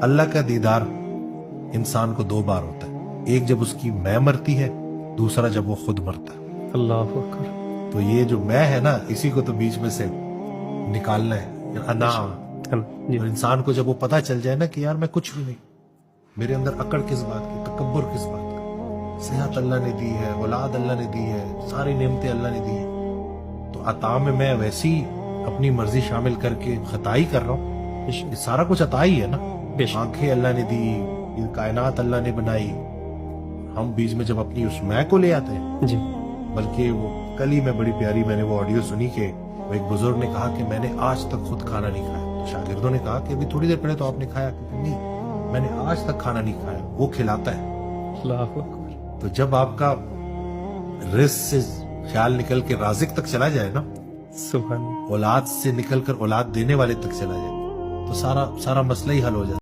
اللہ کا دیدار انسان کو دو بار ہوتا ہے، ایک جب اس کی میں مرتی ہے، دوسرا جب وہ خود مرتا ہے۔ اللہ اکبر۔ تو یہ جو میں ہے نا، اسی کو تو بیچ میں سے نکالنا ہے، انا۔ جی اور انسان کو جب وہ پتہ چل جائے نا کہ یار میں کچھ بھی نہیں، میرے اندر اکڑ کس بات کی، تکبر کس بات کا، صحت اللہ نے دی ہے، اولاد اللہ نے دی ہے، ساری نعمتیں اللہ نے دی ہیں، تو عطا میں ویسی اپنی مرضی شامل کر کے خطا ہی کر رہا ہوں۔ یہ سارا کچھ عطا ہی ہے نا، آنکھیں اللہ نے دی، یہ کائنات اللہ نے بنائی، ہم بیچ میں جب اپنی اس میں کو لے آتے ہیں۔ جی بلکہ وہ کل ہی میں بڑی پیاری میں نے وہ آڈیو سنی کہ وہ ایک بزرگ نے کہا کہ میں نے آج تک خود کھانا نہیں کھایا، تو شاگردوں نے کہا کہ ابھی تھوڑی دیر پہلے تو آپ نے کھایا، کہ نہیں میں نے آج تک کھانا نہیں کھایا، وہ کھلاتا ہے۔ اللہ اکبر۔ تو جب آپ کا رزق سے خیال نکل کے رازق تک چلا جائے نا، سبحان اللہ۔ اولاد سے نکل کر اولاد دینے والے تک چلا جائے، تو سارا مسئلہ ہی حل ہو جاتا ہے۔